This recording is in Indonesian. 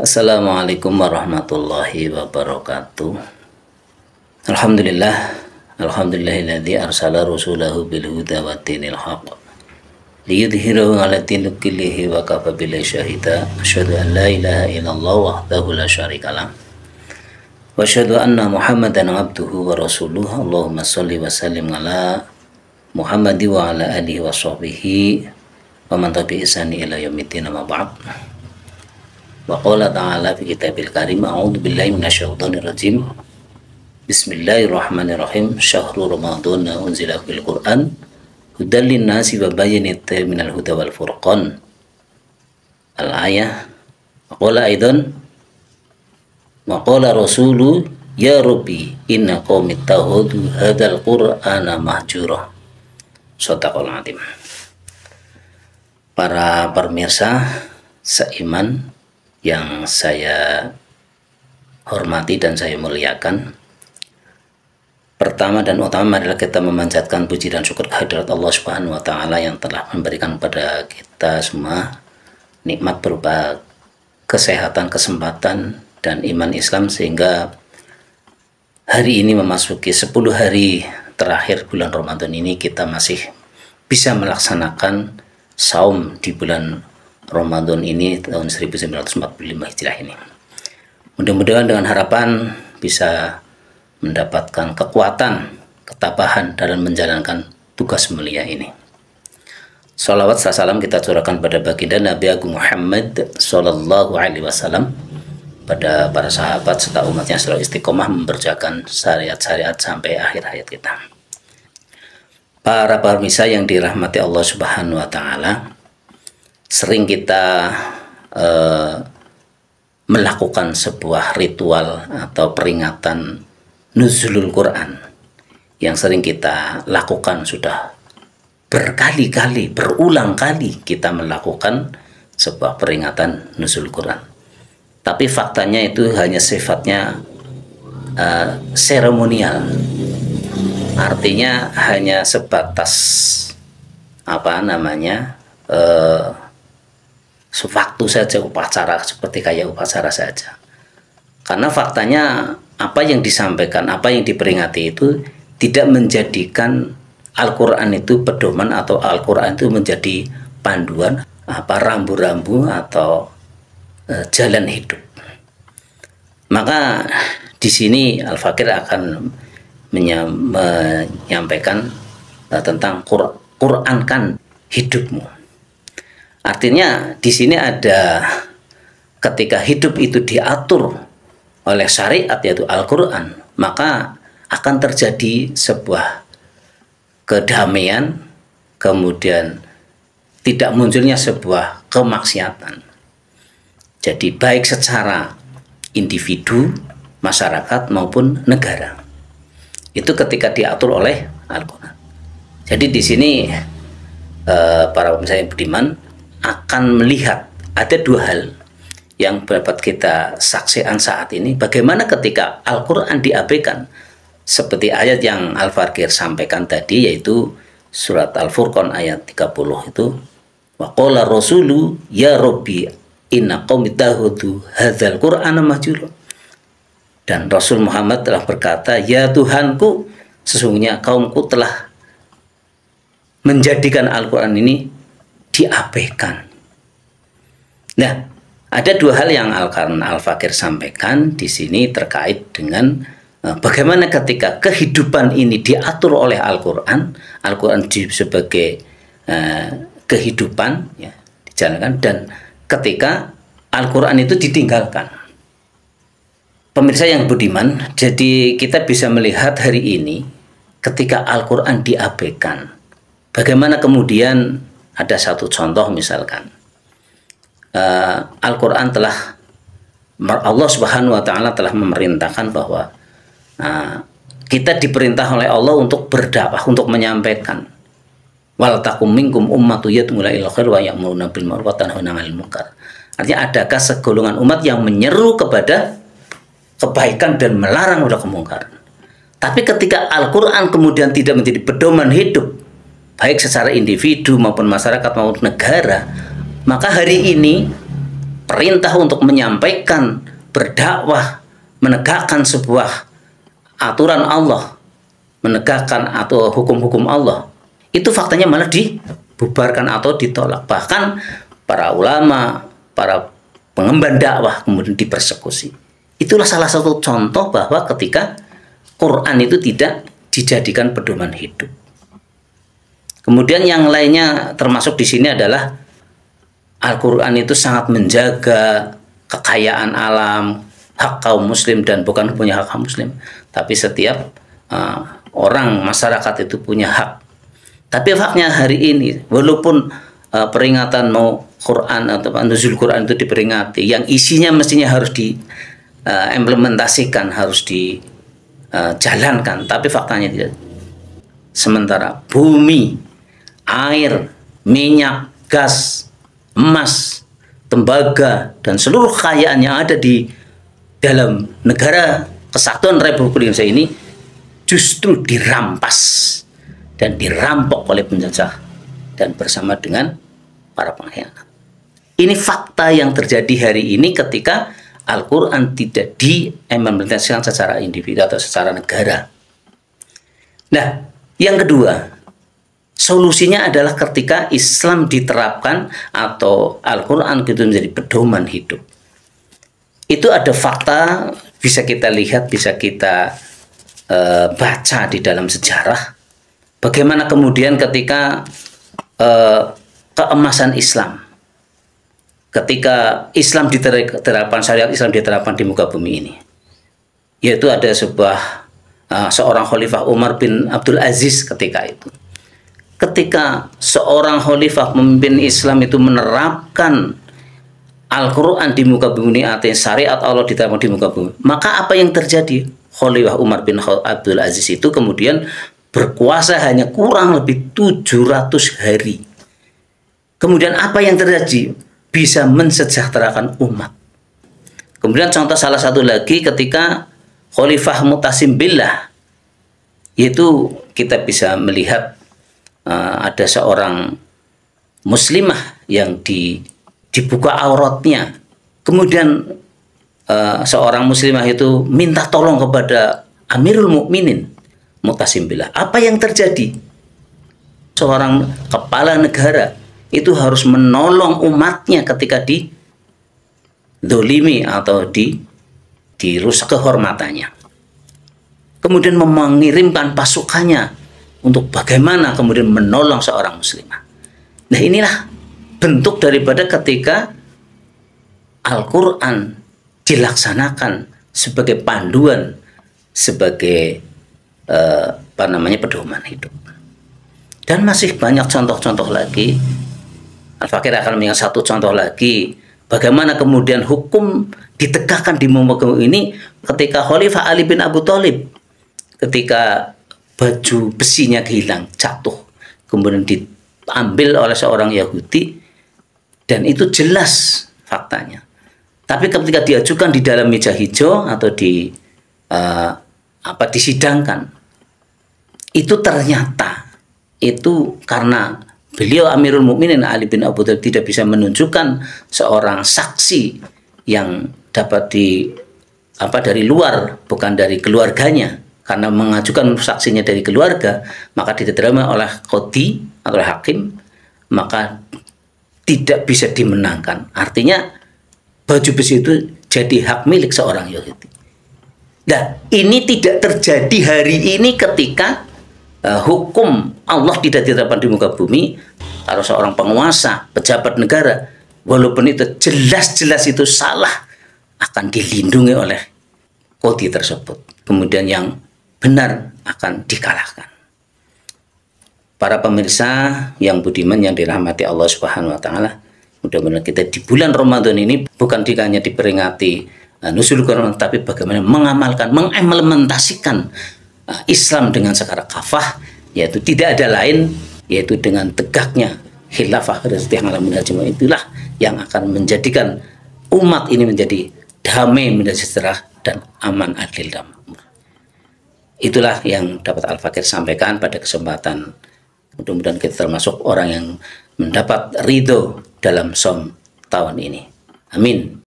Assalamualaikum warahmatullahi wabarakatuh. Alhamdulillah, alhamdulillahilladzi arsala rasulahu bil huda wa dinil haqq liyudhhirahu 'ala dini kullihi wa kafa billahi syahida. Asyhadu an la ilaha illallah wahdahu la syarikalah wa asyhadu anna Muhammadan abduhu wa rasuluh. Allahumma shalli wa sallim ala Muhammadi wa ala alihi wa sahbihi wa man tabi'i ihsani ila yaumiddin, amma ba'd. Wa qala ta'ala fi kitabil karim, a'udzu billahi minasyaitonir rajim. Bismillahirrahmanirrahim. Syahrul Ramadan unzila fil Qur'an hudan linnasi wa bayyinatin minal huda wal furqan. Al-ayah. Wa qala aidan wa qala rasulu ya rabbi inna qaumi ittakhadhu hadzal qur'ana mahjura. Shadaqal azim. Para pemirsa seiman yang saya hormati dan saya muliakan, pertama dan utama adalah kita memanjatkan puji dan syukur kehadirat Allah Subhanahu wa Ta'ala yang telah memberikan kepada kita semua nikmat berupa kesehatan, kesempatan, dan iman Islam, sehingga hari ini memasuki 10 hari terakhir bulan Ramadan ini kita masih bisa melaksanakan saum di bulan Ramadan ini tahun 1945 Hijriah ini. Mudah-mudahan dengan harapan bisa mendapatkan kekuatan, ketabahan dalam menjalankan tugas mulia ini. Salawat salam kita curahkan pada baginda Nabi Agung Muhammad Sallallahu Alaihi Wasallam, pada para sahabat serta umatnya selalu istiqomah memperjakan syariat-syariat sampai akhir hayat kita. Para pemirsa yang dirahmati Allah Subhanahu Wa Taala, sering kita melakukan sebuah ritual atau peringatan nuzulul Quran yang sering kita lakukan, sudah berkali-kali, berulang kali kita melakukan sebuah peringatan nuzul Quran. Tapi faktanya itu hanya sifatnya seremonial, artinya hanya sebatas sewaktu saja, upacara, seperti kayak upacara saja. Karena faktanya apa yang disampaikan, apa yang diperingati itu tidak menjadikan Al-Quran itu pedoman atau Al-Quran itu menjadi panduan, rambu-rambu atau jalan hidup. Maka di sini Al-Fakir akan menyampaikan tentang Qurankan hidupmu. Artinya di sini ada, ketika hidup itu diatur oleh syariat yaitu Al-Quran, maka akan terjadi sebuah kedamaian, kemudian tidak munculnya sebuah kemaksiatan. Jadi baik secara individu, masyarakat maupun negara, itu ketika diatur oleh Al-Quran. Jadi di sini para pemirsa yang budiman akan melihat ada dua hal yang dapat kita saksikan saat ini. Bagaimana ketika Al-Quran diabaikan, seperti ayat yang Al-Fakir sampaikan tadi, yaitu surat Al-Furqan ayat 30 itu, wa qala rasulu ya rabbi inna qaumi ittakhadhu hadzal qur'ana mahjura. Dan Rasul Muhammad telah berkata, ya Tuhanku, sesungguhnya kaumku telah menjadikan Al-Quran ini diabaikan. Nah, ada dua hal yang Al-Fakir sampaikan di sini terkait dengan bagaimana ketika kehidupan ini diatur oleh Al-Quran, Al-Quran sebagai kehidupan ya, dijalankan, dan ketika Al-Quran itu ditinggalkan. Pemirsa yang budiman, jadi kita bisa melihat hari ini ketika Al-Quran diabaikan, bagaimana kemudian ada satu contoh, misalkan Al-Quran telah, Allah Subhanahu wa Ta'ala telah memerintahkan bahwa kita diperintah oleh Allah untuk berdakwah, untuk menyampaikan, wal takum minkum ummatu yad'una ilal khair wa ya'muruna bil ma'ruf wa yanhauna 'anil munkar. Artinya adakah segolongan umat yang menyeru kepada kebaikan dan melarang dari kemungkaran. Tapi ketika Al-Quran kemudian tidak menjadi pedoman hidup, baik secara individu maupun masyarakat maupun negara, maka hari ini perintah untuk menyampaikan, berdakwah, menegakkan sebuah aturan Allah, menegakkan atau hukum-hukum Allah, itu faktanya malah dibubarkan atau ditolak. Bahkan para ulama, para pengemban dakwah kemudian dipersekusi. Itulah salah satu contoh bahwa ketika Quran itu tidak dijadikan pedoman hidup. Kemudian yang lainnya termasuk di sini adalah Al-Quran itu sangat menjaga kekayaan alam, hak kaum muslim, dan bukan punya hak kaum muslim, tapi setiap orang, masyarakat itu punya hak. Tapi faknya hari ini, walaupun peringatan mau Quran atau nuzul Quran itu diperingati, yang isinya mestinya harus diimplementasikan, harus dijalankan, tapi faktanya tidak. Sementara bumi, air, minyak, gas, emas, tembaga, dan seluruh kekayaan yang ada di dalam negara Kesatuan Republik Indonesia ini justru dirampas dan dirampok oleh penjajah dan bersama dengan para pengkhianat. Ini fakta yang terjadi hari ini ketika Al-Quran tidak diimplementasikan secara individu atau secara negara. Nah, yang kedua, solusinya adalah ketika Islam diterapkan atau Al-Quran itu menjadi pedoman hidup. Itu ada fakta, bisa kita lihat, bisa kita baca di dalam sejarah. Bagaimana kemudian ketika keemasan Islam, ketika Islam diterapkan, syariat Islam diterapkan di muka bumi ini, yaitu ada seorang khalifah Umar bin Abdul Aziz ketika itu. Ketika seorang khalifah pemimpin Islam itu menerapkan Al-Quran di muka bumi, artinya syariat Allah diterapkan di muka bumi, maka apa yang terjadi? Khalifah Umar bin Abdul Aziz itu kemudian berkuasa hanya kurang lebih 700 hari. Kemudian apa yang terjadi? Bisa mensejahterakan umat. Kemudian contoh salah satu lagi ketika Khalifah Mu'tasim Billah, yaitu kita bisa melihat ada seorang muslimah yang dibuka auratnya. Kemudian seorang muslimah itu minta tolong kepada Amirul Mukminin Mu'tasim Billah. Apa yang terjadi? Seorang kepala negara itu harus menolong umatnya ketika didolimi atau dirusak kehormatannya. Kemudian mengirimkan pasukannya untuk bagaimana kemudian menolong seorang muslimah. Nah, inilah bentuk daripada ketika Al-Quran dilaksanakan sebagai panduan, sebagai pedoman hidup. Dan masih banyak contoh-contoh lagi. Al-Fakir akan mengingat satu contoh lagi, bagaimana kemudian hukum ditegakkan di muka ini ketika Khalifah Ali bin Abu Thalib, ketika baju besinya hilang, jatuh, kemudian diambil oleh seorang Yahudi, dan itu jelas faktanya. Tapi ketika diajukan di dalam meja hijau atau disidangkan, itu ternyata itu karena beliau Amirul Mukminin Ali bin Abu Thalib tidak bisa menunjukkan seorang saksi yang dapat dari luar, bukan dari keluarganya. Karena mengajukan saksinya dari keluarga, maka diterima oleh qadhi atau hakim, maka tidak bisa dimenangkan. Artinya baju besi itu jadi hak milik seorang Yahudi. Nah, ini tidak terjadi hari ini ketika hukum Allah tidak diterapkan di muka bumi. Kalau seorang penguasa, pejabat negara, walaupun itu jelas-jelas itu salah, akan dilindungi oleh qadhi tersebut. Kemudian yang benar akan dikalahkan. Para pemirsa yang budiman yang dirahmati Allah Subhanahu wa taala, mudah-mudahan kita di bulan Ramadan ini bukan hanya diperingati nuzul Quran, tapi bagaimana mengamalkan, mengimplementasikan Islam dengan secara kafah, yaitu tidak ada lain, yaitu dengan tegaknya khilafah Rasulullah alamin ajmain. Itulah yang akan menjadikan umat ini menjadi damai, menjadi sejahtera dan aman, adil dan makmur. Itulah yang dapat Al-Fakir sampaikan pada kesempatan. Mudah-mudahan kita termasuk orang yang mendapat ridho dalam som tahun ini. Amin.